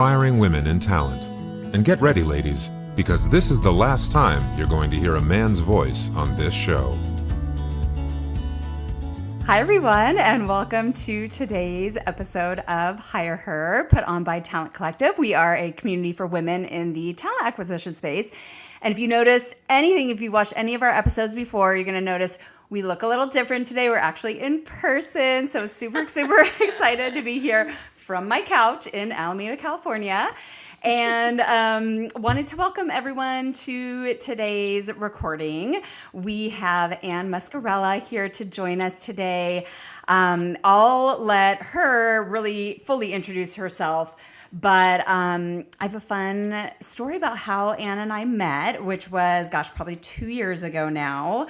Inspiring women in talent. And get ready, ladies, because this is the last time you're going to hear a man's voice on this show. Hi, everyone, and welcome to today's episode of HigherHer, put on by Talent Collective. We are a community for women in the talent acquisition space. And if you noticed anything, if you watched any of our episodes before, you're going to notice we look a little different today. We're actually in person, so super excited to be here from my couch in Alameda, California. And wanted to welcome everyone to today's recording. We have Ann Muscarella here to join us today. I'll let her really fully introduce herself, but I have a fun story about how Ann and I met, which was, probably 2 years ago now.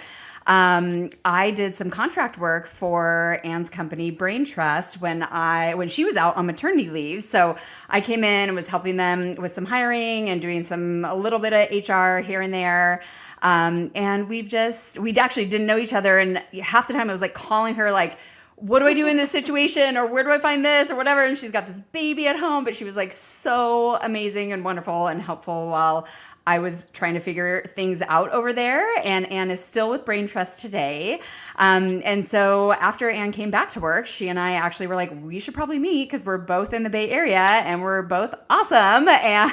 I did some contract work for Ann's company, Braintrust, when she was out on maternity leave. So I came in and was helping them with some hiring and doing a little bit of HR here and there. And we actually didn't know each other. And half the time I was like calling her, like, what do I do in this situation? Or where do I find this or whatever? And she's got this baby at home, but she was like so amazing and wonderful and helpful while I was trying to figure things out over there. And Ann is still with Braintrust today. And so after Ann came back to work, she and I actually were like, we should probably meet because we're both in the Bay Area and we're both awesome. And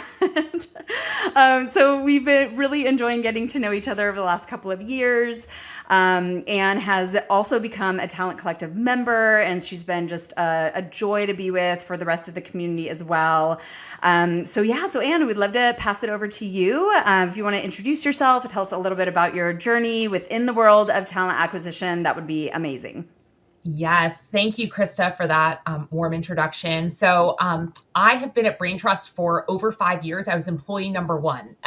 so we've been really enjoying getting to know each other over the last couple of years. Ann has also become a Talent Collective member, and she's been just a joy to be with for the rest of the community as well. So Ann, we'd love to pass it over to you. If you want to introduce yourself, tell us a little bit about your journey within the world of talent acquisition, that would be amazing. Yes. Thank you, Krista, for that warm introduction. So I have been at Braintrust for over 5 years. I was employee number one.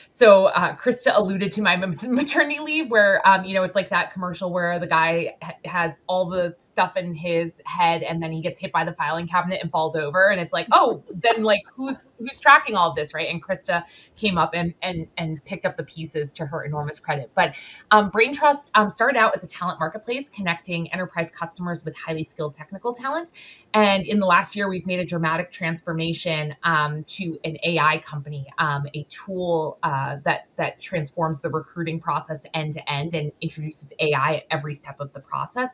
So Krista alluded to my maternity leave where, it's like that commercial where the guy has all the stuff in his head and then he gets hit by the filing cabinet and falls over. And it's like, oh, then like who's tracking all of this, right? And Krista came up and picked up the pieces to her enormous credit. But Braintrust started out as a talent marketplace connecting enterprise customers with highly skilled technical talent. And in the last year, we've made a dramatic transformation to an AI company, a tool that transforms the recruiting process end to end and introduces AI at every step of the process,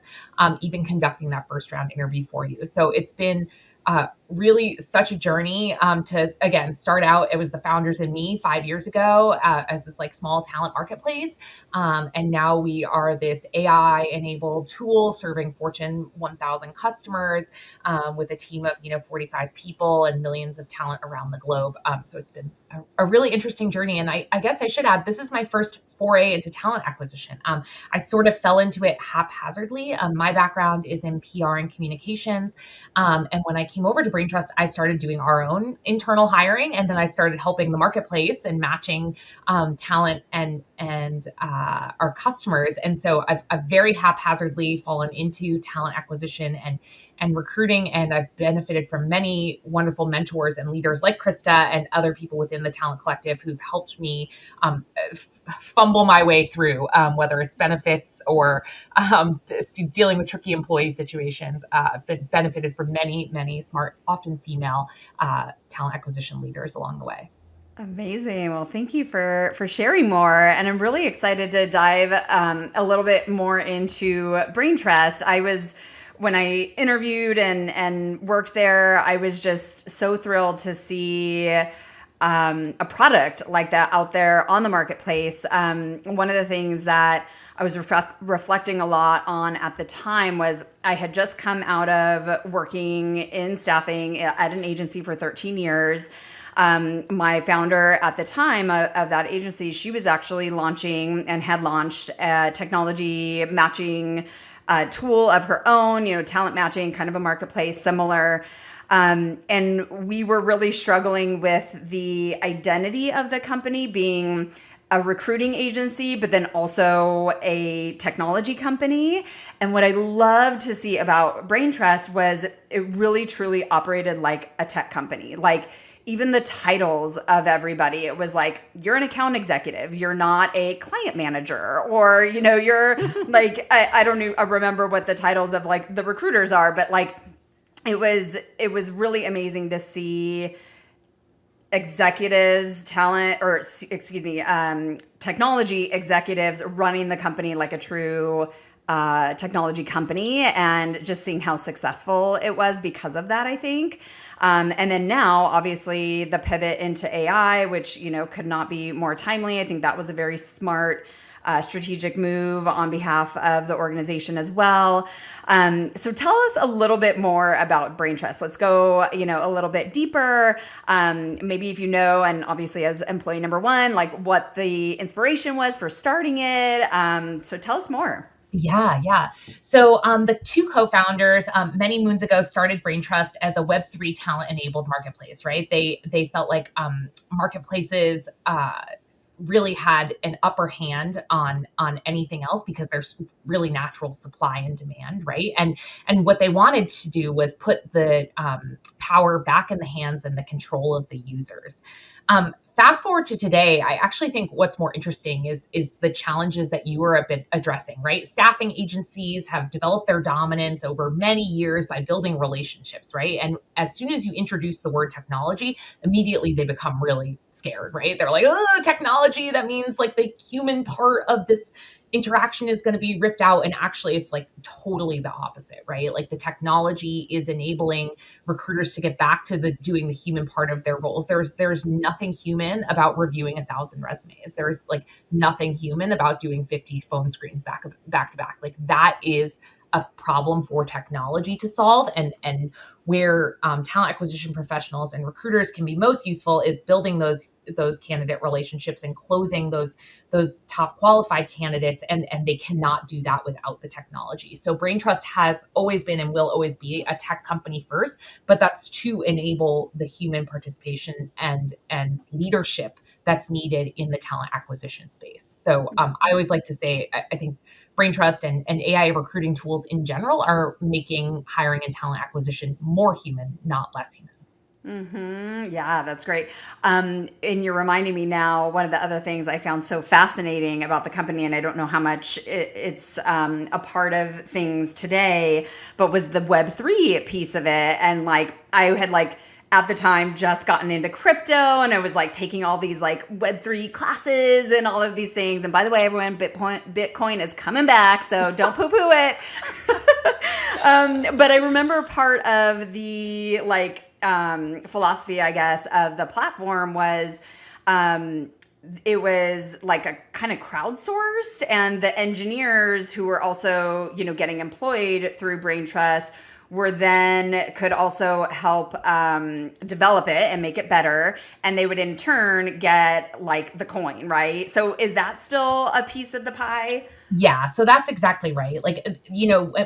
even conducting that first round interview for you. So it's been really such a journey to, again, start out. It was the founders and me 5 years ago as this like small talent marketplace. And now we are this AI enabled tool serving Fortune 1000 customers with a team of, 45 people and millions of talent around the globe. So it's been a really interesting journey. And I guess I should add, this is my first foray into talent acquisition. I sort of fell into it haphazardly. My background is in PR and communications. And when I came over to Braintrust, I started doing our own internal hiring. And then I started helping the marketplace and matching talent and our customers. And so I've very haphazardly fallen into talent acquisition and recruiting. And I've benefited from many wonderful mentors and leaders like Krista and other people within the Talent Collective who've helped me fumble my way through, whether it's benefits or dealing with tricky employee situations. I've benefited from many smart, often female talent acquisition leaders along the way. Amazing. Well, thank you for sharing more. And I'm really excited to dive a little bit more into Braintrust. When I interviewed and worked there, I was just so thrilled to see a product like that out there on the marketplace. One of the things that I was reflecting a lot on at the time was I had just come out of working in staffing at an agency for 13 years. My founder at the time of that agency, she was actually launching and had launched a technology matching tool of her own, talent matching, kind of a marketplace similar. And we were really struggling with the identity of the company being a recruiting agency, but then also a technology company. And what I loved to see about Braintrust was it really truly operated like a tech company. Like even the titles of everybody, it was like, you're an account executive, you're not a client manager, or, you're like, I don't know, I remember what the titles of like the recruiters are, but like, it was really amazing to see executives, talent, or excuse me, technology executives running the company like a true technology company, and just seeing how successful it was because of that, I think. And then now, obviously, the pivot into AI, which, could not be more timely. I think that was a very smart strategic move on behalf of the organization as well. So tell us a little bit more about Braintrust. Let's go, a little bit deeper. Maybe if and obviously as employee number one, like what the inspiration was for starting it. So tell us more. Yeah. So the two co-founders many moons ago started Braintrust as a Web3 talent-enabled marketplace, right? They felt like marketplaces really had an upper hand on anything else because there's really natural supply and demand, right? And what they wanted to do was put the power back in the hands and the control of the users. Fast forward to today, I actually think what's more interesting is the challenges that you were a bit addressing, right? Staffing agencies have developed their dominance over many years by building relationships, right? And as soon as you introduce the word technology, immediately they become really scared, right? They're like, oh, technology, that means like the human part of this interaction is going to be ripped out. And actually it's like totally the opposite, right? Like the technology is enabling recruiters to get back to doing the human part of their roles. There's nothing human about reviewing 1,000 resumes. There's like nothing human about doing 50 phone screens back to back. Like that is a problem for technology to solve, and where talent acquisition professionals and recruiters can be most useful is building those candidate relationships and closing those top qualified candidates, and they cannot do that without the technology. So Braintrust has always been and will always be a tech company first, but that's to enable the human participation and leadership that's needed in the talent acquisition space. So I always like to say, I think Braintrust and AI recruiting tools in general are making hiring and talent acquisition more human, not less human. Mm-hmm. Yeah, that's great. And you're reminding me now, one of the other things I found so fascinating about the company, and I don't know how much it's a part of things today, but was the Web3 piece of it. And like, I had like, at the time just gotten into crypto, and I was like taking all these like Web3 classes and all of these things. And by the way, everyone, Bitcoin is coming back, so don't poo-poo it. But I remember part of the like philosophy, I guess, of the platform was it was like a kind of crowdsourced, and the engineers who were also, getting employed through Braintrust could also help develop it and make it better. And they would in turn get like the coin, right? So is that still a piece of the pie? Yeah, so that's exactly right. Like,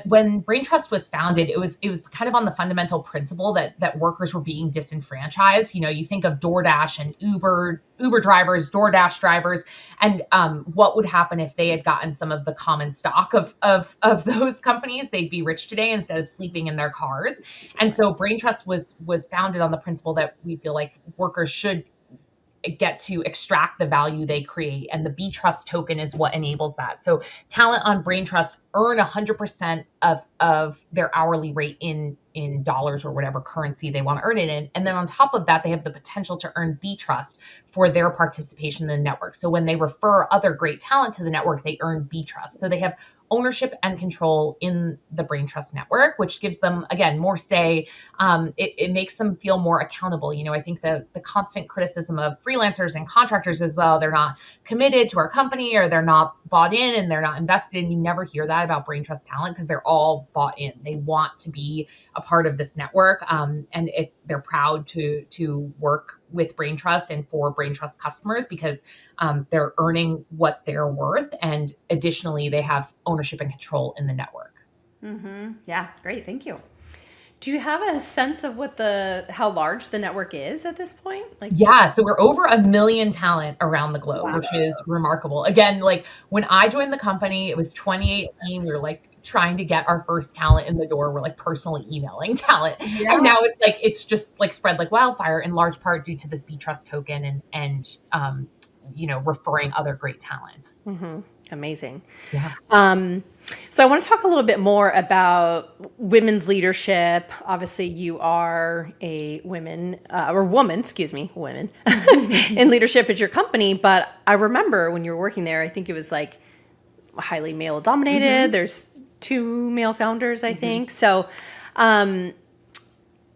when Braintrust was founded, it was kind of on the fundamental principle that workers were being disenfranchised. You think of DoorDash and Uber drivers, DoorDash drivers, and what would happen if they had gotten some of the common stock of those companies? They'd be rich today instead of sleeping in their cars. And so Braintrust was founded on the principle that we feel like workers should get to extract the value they create, and the Braintrust token is what enables that. So talent on Braintrust earn 100% of their hourly rate in dollars or whatever currency they want to earn it in. And then on top of that, they have the potential to earn Braintrust for their participation in the network. So when they refer other great talent to the network, they earn Braintrust. So they have ownership and control in the Braintrust network, which gives them, again, more say. It makes them feel more accountable. I think the constant criticism of freelancers and contractors is, oh, they're not committed to our company, or they're not bought in and they're not invested in. You never hear that about Braintrust talent because they're all bought in. They want to be a part of this network, and they're proud to work with Braintrust and for Braintrust customers because they're earning what they're worth, and additionally they have ownership and control in the network. Mm-hmm. Yeah, great, thank you. Do you have a sense of how large the network is at this point? Yeah, so we're over 1 million talent around the globe, Wow. which is remarkable. Again, like when I joined the company, it was 2018. We were like trying to get our first talent in the door. We're like personally emailing talent. Yeah. And now it's just like spread like wildfire, in large part due to this Braintrust token and referring other great talent. Mm-hmm. Amazing. Yeah. So I want to talk a little bit more about women's leadership. Obviously, you are a woman women in leadership at your company. But I remember when you were working there, I think it was like highly male dominated. There's 2 male founders, I think. So,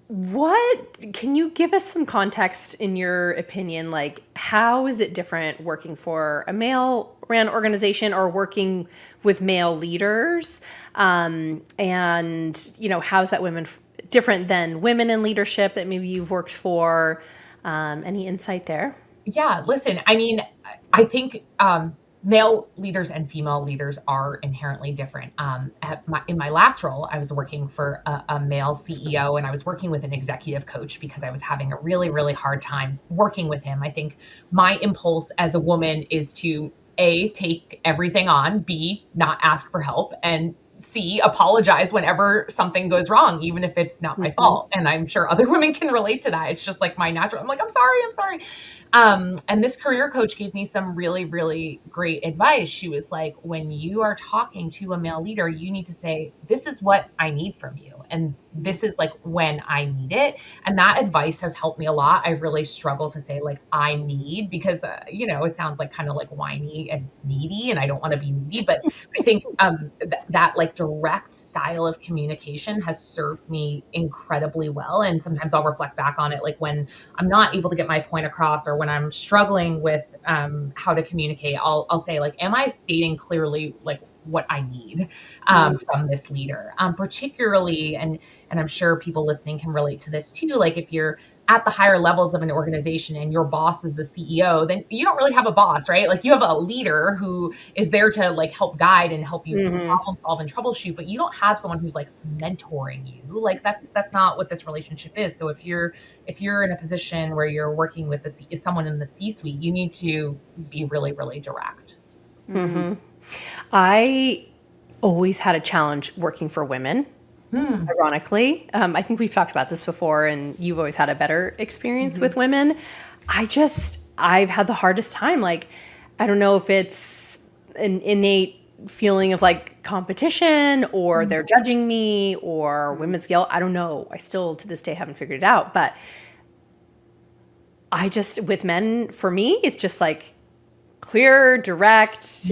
what can you give us some context in your opinion? Like, how is it different working for a male ran organization or working with male leaders? And, how's that different than women in leadership that maybe you've worked for? Any insight there? Yeah, listen, I mean, I think male leaders and female leaders are inherently different. In my last role, I was working for a male CEO, and I was working with an executive coach because I was having a really, really hard time working with him. I think my impulse as a woman is to A, take everything on, B, not ask for help, and C, apologize whenever something goes wrong, even if it's not my fault. And I'm sure other women can relate to that. It's just like my natural, I'm like, I'm sorry. And this career coach gave me some really, really great advice. She was like, when you are talking to a male leader, you need to say, this is what I need from you. And this is like when I need it. And that advice has helped me a lot. I really struggle to say like I need because, it sounds like kind of like whiny and needy, and I don't want to be needy. But I think that like direct style of communication has served me incredibly well. And sometimes I'll reflect back on it, like when I'm not able to get my point across or when I'm struggling with how to communicate, I'll say like, am I stating clearly like what I need from this leader? Particularly, and I'm sure people listening can relate to this too, like if you're at the higher levels of an organization and your boss is the CEO, then you don't really have a boss, right? Like you have a leader who is there to like help guide and help you problem solve and troubleshoot, but you don't have someone who's like mentoring you. Like that's not what this relationship is. So if you're in a position where you're working with someone in the C-suite, you need to be really, really direct. I always had a challenge working for women. Ironically, I think we've talked about this before, and you've always had a better experience with women. I've had the hardest time. Like, I don't know if it's an innate feeling of like competition or they're judging me or women's guilt. I don't know. I still to this day haven't figured it out. But with men, for me, it's just like clear, direct,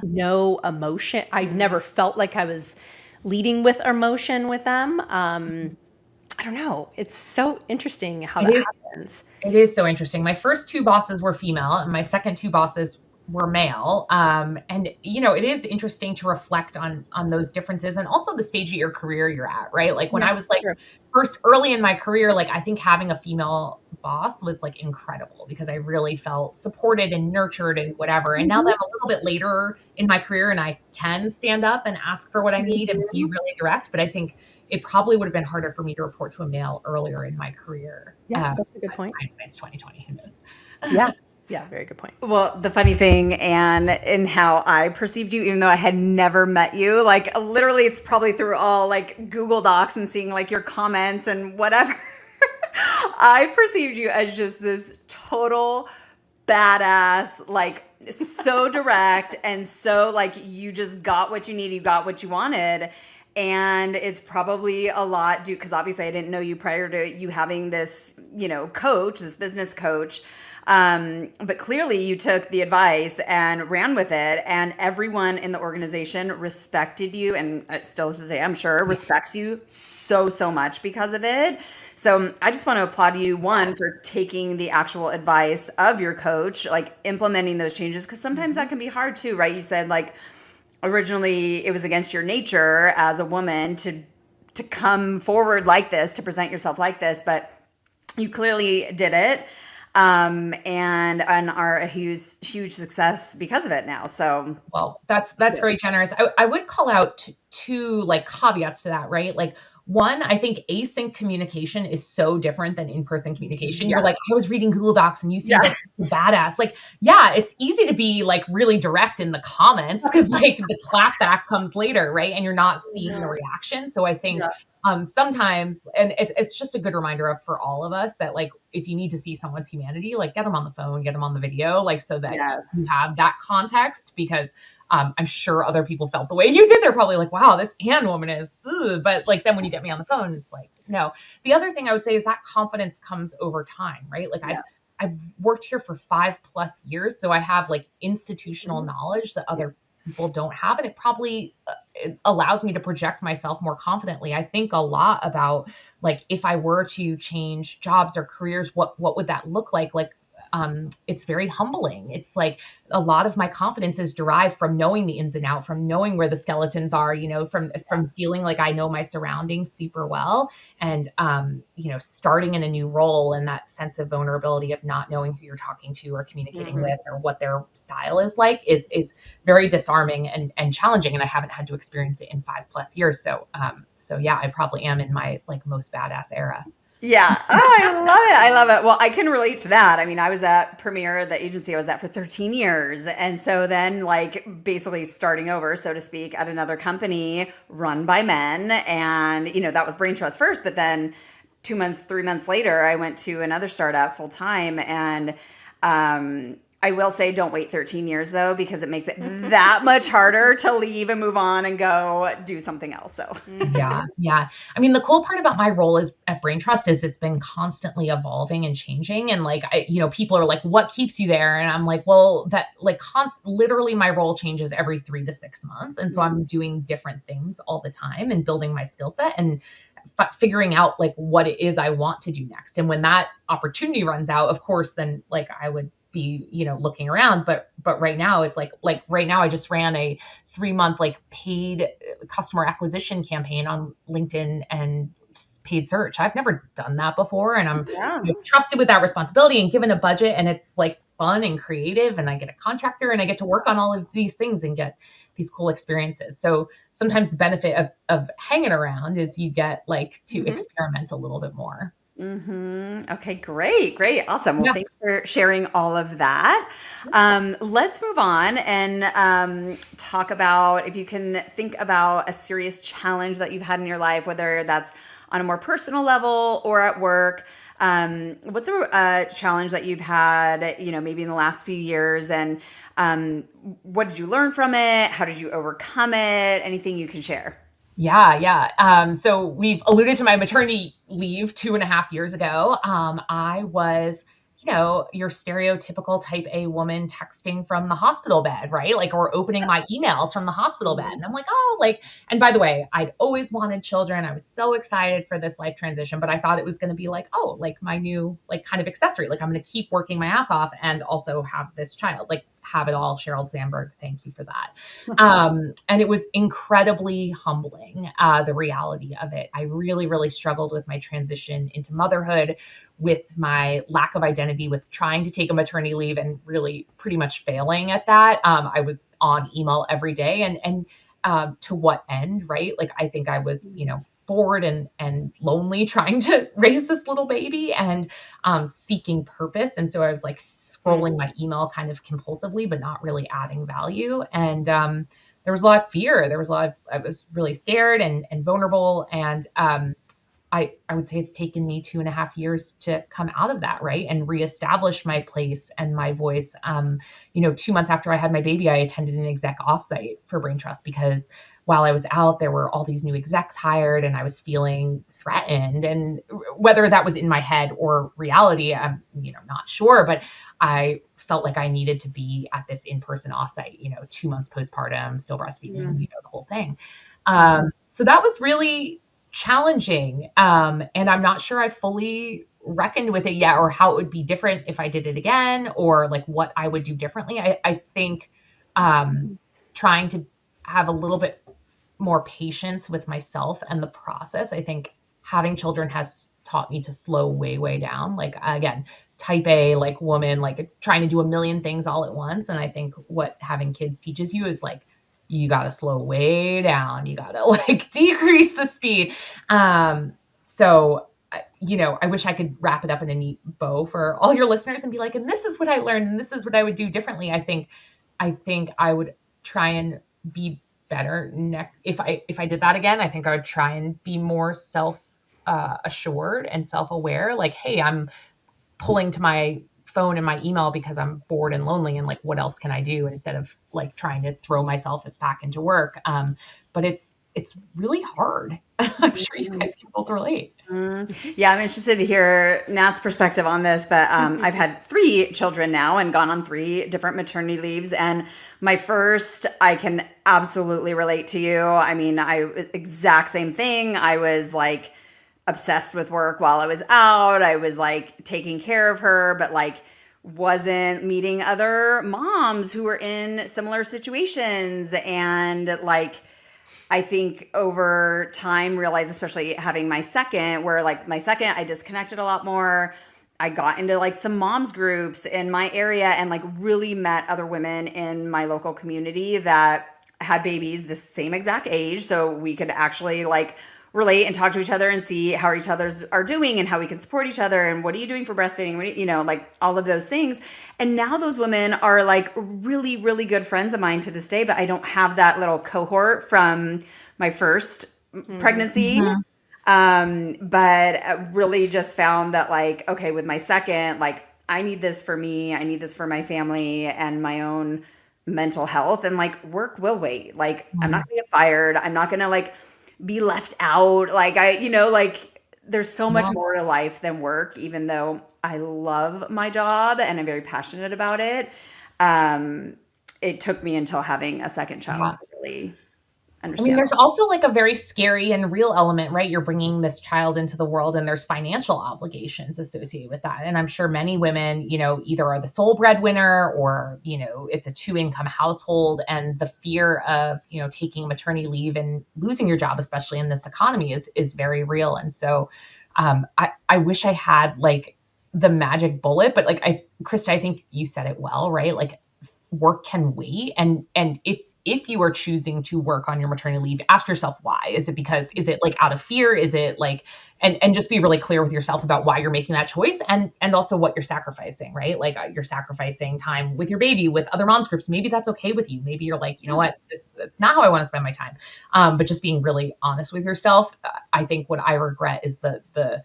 no emotion. I never felt like I was leading with emotion with them. I don't know. It's so interesting how that happens. It is so interesting. My first 2 bosses were female and my second 2 bosses were male. And it is interesting to reflect on those differences and also the stage of your career you're at, right? Like when I was like first early in my career, like I think having a female boss was like incredible because I really felt supported and nurtured and whatever. And now that I'm a little bit later in my career and I can stand up and ask for what I need and be really direct, but I think it probably would have been harder for me to report to a male earlier in my career. Yeah, that's a good point. It's 2020, who knows? Yeah, very good point. Well, the funny thing, Anne, in how I perceived you, even though I had never met you, like literally it's probably through all like Google Docs and seeing like your comments and whatever. I perceived you as just this total badass, like so direct and so like you just got what you needed, you got what you wanted. And it's probably a lot due, because obviously I didn't know you prior to you having this, coach, this business coach. But clearly you took the advice and ran with it, and everyone in the organization respected you, and still to say, I'm sure, respects you so, so much because of it. So I just want to applaud you, one, for taking the actual advice of your coach, like implementing those changes, because sometimes that can be hard too, right? You said like originally it was against your nature as a woman to come forward like this, to present yourself like this, but you clearly did it. And are a huge success because of it now. So, well, that's very generous. I would call out 2 like caveats to that, right? Like one, I think async communication is so different than in-person communication. You're like, I was reading Google Docs and you seem like badass. Like, yeah, it's easy to be like really direct in the comments because like the clapback comes later, right? And you're not seeing the reaction. So I think sometimes, and it's just a good reminder for all of us that like, if you need to see someone's humanity, like get them on the phone, get them on the video, like so that you have that context, because I'm sure other people felt the way you did. They're probably like, wow, this Ann woman is, ugh. But like, then when you get me on the phone, it's like, no. The other thing I would say is that confidence comes over time, right? Like I've worked here for 5+ years. So I have like institutional knowledge that other people don't have. And it probably it allows me to project myself more confidently. I think a lot about like, if I were to change jobs or careers, what would that look like? Like, it's very humbling. It's like a lot of my confidence is derived from knowing the ins and outs, from knowing where the skeletons are, from feeling like I know my surroundings super well. And, starting in a new role, and that sense of vulnerability of not knowing who you're talking to or communicating with or what their style is like is very disarming and challenging. And I haven't had to experience it in 5+ years. So yeah, I probably am in my like most badass era. Yeah. Oh, I love it. I love it. Well, I can relate to that. I mean, I was at Premier, the agency I was at for 13 years. And so then like basically starting over, so to speak, at another company run by men. And, that was Braintrust first, but then 2 months, 3 months later, I went to another startup full time. And, I will say don't wait 13 years though, because it makes it that much harder to leave and move on and go do something else. So yeah. I mean, the cool part about my role is at Braintrust is it's been constantly evolving and changing. And like, people are like, what keeps you there? And I'm like, well, that like literally my role changes every 3 to 6 months. And so I'm doing different things all the time and building my skill set and figuring out like what it is I want to do next. And when that opportunity runs out, of course, then like I would be, looking around. But right now it's like right now I just ran a 3-month like paid customer acquisition campaign on LinkedIn and paid search. I've never done that before. And I'm trusted with that responsibility and given a budget, and it's like fun and creative, and I get a contractor and I get to work on all of these things and get these cool experiences. So sometimes the benefit of hanging around is you get like to experiment a little bit more. Okay, great. Awesome. Well, thanks for sharing all of that. Let's move on and talk about, if you can think about a serious challenge that you've had in your life, whether that's on a more personal level or at work. What's a challenge that you've had, maybe in the last few years, and what did you learn from it? How did you overcome it? Anything you can share? Yeah. So we've alluded to my maternity leave 2.5 years ago. I was, your stereotypical type A woman texting from the hospital bed, right? Like, or opening my emails from the hospital bed. And I'm like, and by the way, I'd always wanted children. I was so excited for this life transition, but I thought it was going to be like, like my new, like kind of accessory. Like I'm going to keep working my ass off and also have this child, like have it all. Sheryl Sandberg. Thank you for that. And it was incredibly humbling, the reality of it. I really, really struggled with my transition into motherhood, with my lack of identity, with trying to take a maternity leave and really pretty much failing at that. I was on email every day and to what end, right? Like, I think I was, bored and lonely trying to raise this little baby and seeking purpose. And so I was like scrolling my email kind of compulsively, but not really adding value. And there was a lot of fear. I was really scared and vulnerable. And I would say it's taken me 2.5 years to come out of that, right? And reestablish my place and my voice. 2 months after I had my baby, I attended an exec offsite for Braintrust because while I was out, there were all these new execs hired and I was feeling threatened. And whether that was in my head or reality, I'm, not sure, but I felt like I needed to be at this in-person offsite, 2 months postpartum, still breastfeeding, the whole thing. So that was really challenging. And I'm not sure I fully reckoned with it yet, or how it would be different if I did it again, or like what I would do differently. I think trying to have a little bit more patience with myself and the process. I think having children has taught me to slow way down. Like, again, type A, like woman, like trying to do a million things all at once. And I think what having kids teaches you is like, you got to slow way down. You got to like decrease the speed. So, I wish I could wrap it up in a neat bow for all your listeners and be like, and this is what I learned, and this is what I would do differently. I think I would try and be better if I did that again. I think I would try and be more assured and self-aware. Like, hey, I'm pulling to my phone and my email because I'm bored and lonely and like, what else can I do instead of like trying to throw myself back into work? But it's really hard. I'm sure you guys can both relate. Yeah, I'm interested to hear Nat's perspective on this, but I've had 3 children now and gone on 3 different maternity leaves. And my first, I can absolutely relate to you. I mean, exact same thing. I was like obsessed with work while I was out. I was like taking care of her, but like wasn't meeting other moms who were in similar situations. And like, I think over time realized, especially having my second, where like my second, I disconnected a lot more. I got into like some moms groups in my area and like really met other women in my local community that had babies the same exact age. So we could actually like relate and talk to each other and see how each other's are doing and how we can support each other and what are you doing for breastfeeding, like all of those things. And now those women are like really, really good friends of mine to this day, but I don't have that little cohort from my first pregnancy. But I really just found that like, okay, with my second, like I need this for me, I need this for my family and my own mental health, and like work will wait. Like I'm not gonna get fired. I'm not gonna like be left out. Like like there's so much more to life than work, even though I love my job and I'm very passionate about it. It took me until having a second child to really understand. There's also like a very scary and real element, right? You're bringing this child into the world and there's financial obligations associated with that. And I'm sure many women, either are the sole breadwinner or, it's a 2-income household, and the fear of, taking maternity leave and losing your job, especially in this economy, is very real. And so I wish I had like the magic bullet, but like Krista, I think you said it well, right? Like work can wait. And if you are choosing to work on your maternity leave, ask yourself why. Is it like out of fear? Is it like, and just be really clear with yourself about why you're making that choice, and also what you're sacrificing, right? Like you're sacrificing time with your baby, with other moms groups. Maybe that's okay with you. Maybe you're like, you know what, that's not how I want to spend my time. But just being really honest with yourself. I think what I regret is the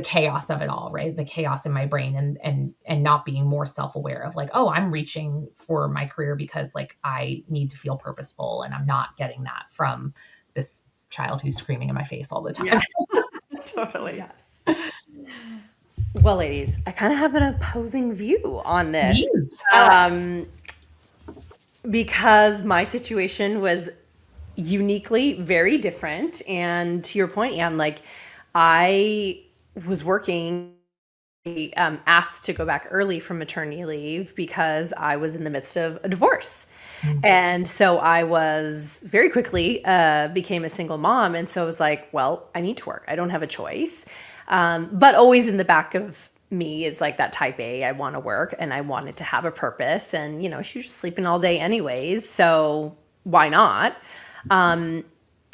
chaos of it all, right? The chaos in my brain and not being more self-aware of like, oh, I'm reaching for my career because like I need to feel purposeful, and I'm not getting that from this child who's screaming in my face all the time. Yeah. Totally. Yes. Well, ladies, I kind of have an opposing view on this. Yes. Because my situation was uniquely very different. And to your point, Anne, like I was working, asked to go back early from maternity leave because I was in the midst of a divorce. And so I was very quickly became a single mom. And so I was like, well, I need to work. I don't have a choice. But always in the back of me is like that type A, I want to work and I wanted to have a purpose. And, she was just sleeping all day anyways. So why not?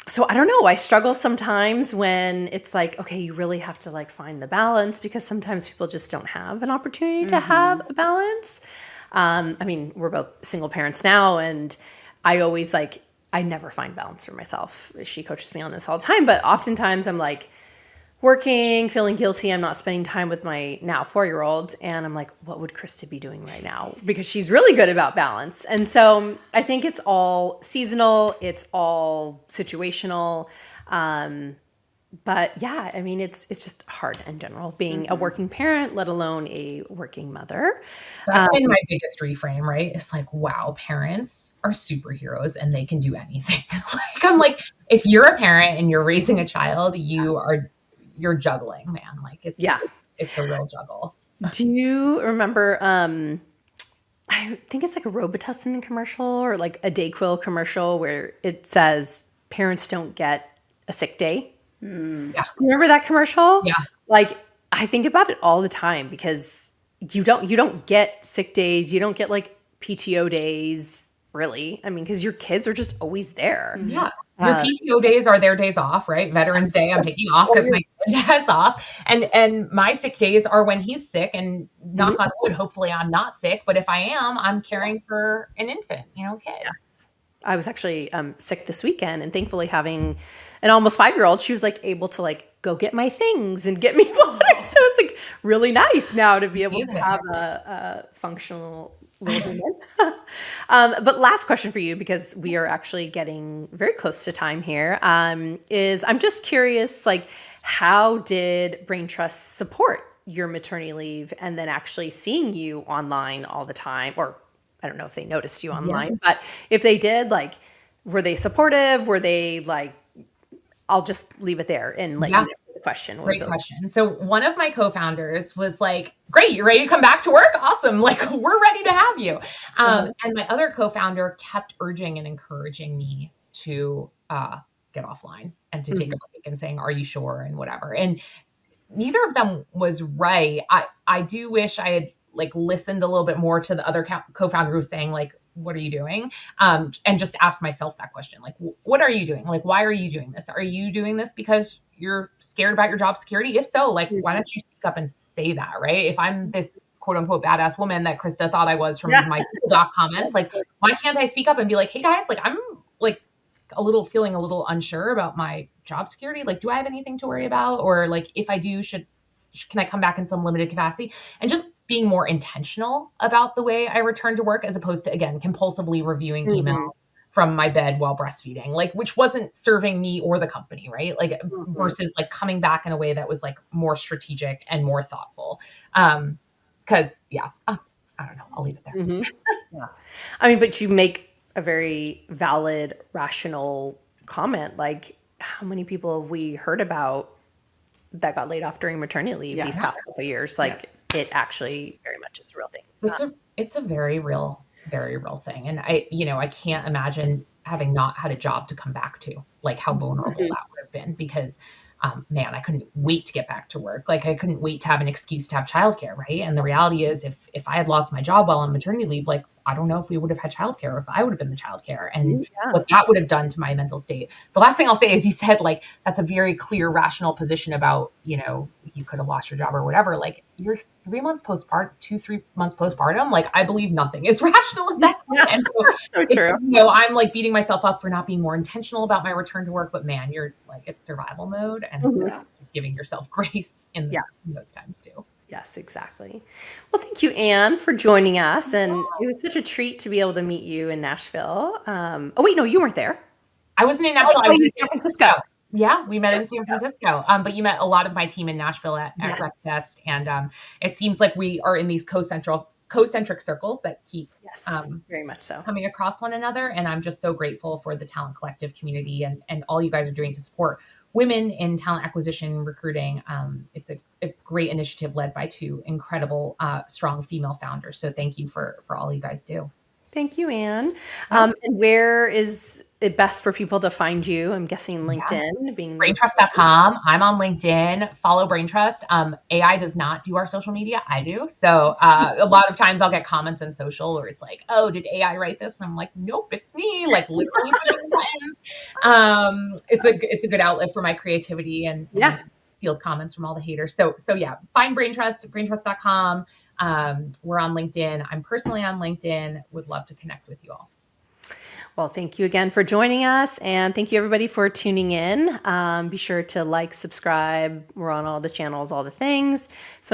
So I don't know. I struggle sometimes when it's like, okay, you really have to like find the balance, because sometimes people just don't have an opportunity to have a balance. We're both single parents now, and I always I never find balance for myself. She coaches me on this all the time, but oftentimes I'm like working, feeling guilty. I'm not spending time with my now 4-year-old. And I'm like, what would Krista be doing right now? Because she's really good about balance. And so I think it's all seasonal. It's all situational. But yeah, it's just hard in general being a working parent, let alone a working mother. That's been my biggest reframe, right? It's like, wow, parents are superheroes and they can do anything. I'm like, if you're a parent and you're raising a child, you're juggling, man. Like it's a real juggle. Do you remember, I think it's like a Robitussin commercial or like a Dayquil commercial where it says parents don't get a sick day? Yeah. Remember that commercial? Yeah. Like I think about it all the time, because you don't get sick days. You don't get like PTO days, really. Because your kids are just always there. Yeah. Your PTO days are their days off, right? Veterans Day, I'm taking off because my kid has off. And my sick days are when he's sick, and knock on wood, hopefully I'm not sick. But if I am, I'm caring for an infant, kid. Yes. I was actually sick this weekend, and thankfully having an almost 5-year-old, she was like able to like go get my things and get me water. So it's like really nice now to be able to Amazing. have a functional little human. But last question for you, because we are actually getting very close to time here, is I'm just curious, like, how did Braintrust support your maternity leave and then actually seeing you online all the time? Or I don't know if they noticed you online, but if they did, like, were they supportive? Were they like, I'll just leave it there and let you answer the question. Great question. So one of my co-founders was like, great, you're ready to come back to work? Awesome. Like, we're ready to have you. And my other co-founder kept urging and encouraging me to get offline and to take a break and saying, are you sure? And whatever. And neither of them was right. I do wish I had like listened a little bit more to the other co-founder who was saying like, what are you doing? And just ask myself that question. Like, what are you doing? Like, why are you doing this? Are you doing this because you're scared about your job security? If so, like, why don't you speak up and say that, right? If I'm this quote unquote badass woman that Krista thought I was from my Google Doc comments, like, why can't I speak up and be like, hey guys, like, I'm like feeling a little unsure about my job security. Like, do I have anything to worry about? Or like, if I do, can I come back in some limited capacity? And just being more intentional about the way I return to work, as opposed to, again, compulsively reviewing emails from my bed while breastfeeding, like, which wasn't serving me or the company, right? Like, versus like coming back in a way that was like more strategic and more thoughtful. Cause I don't know, I'll leave it there. I mean, but you make a very valid, rational comment. Like, how many people have we heard about that got laid off during maternity leave these past couple of years? Like, it actually very much is a real thing. It's a very real thing. And I can't imagine having not had a job to come back to, like how vulnerable that would have been, because man, I couldn't wait to get back to work. Like, I couldn't wait to have an excuse to have childcare, right? And the reality is, if I had lost my job while on maternity leave, like, I don't know if we would have had childcare, or if I would have been the childcare, and what that would have done to my mental state. The last thing I'll say is, you said like that's a very clear, rational position about, you could have lost your job or whatever. Like, you're 3 months postpartum, 2-3 months postpartum. Like, I believe nothing is rational at that point. And so true. I'm like beating myself up for not being more intentional about my return to work, but man, you're like, it's survival mode. And so just giving yourself grace in those times too. Yes, exactly. Well, thank you, Anne, for joining us. And it was such a treat to be able to meet you in Nashville. Oh, wait, no, you weren't there. I wasn't in Nashville. I was in San Francisco. Yeah, we met in San Francisco. But you met a lot of my team in Nashville at RecFest. And it seems like we are in these concentric circles that keep very much so coming across one another. And I'm just so grateful for the Talent Collective community and all you guys are doing to support women in talent acquisition recruiting. It's a great initiative led by two incredible, strong female founders. So thank you for all you guys do. Thank you, Anne. And where is it best for people to find you? I'm guessing LinkedIn. Being Braintrust.com. I'm on LinkedIn. Follow Braintrust. AI does not do our social media. I do. So a lot of times I'll get comments on social where it's like, oh, did AI write this? And I'm like, nope, it's me. Like, literally. It's a good outlet for my creativity and field comments from all the haters. So find Braintrust, Braintrust.com. We're on LinkedIn. I'm personally on LinkedIn. Would love to connect with you all. Well, thank you again for joining us. And thank you everybody for tuning in. Be sure to like, subscribe. We're on all the channels, all the things. So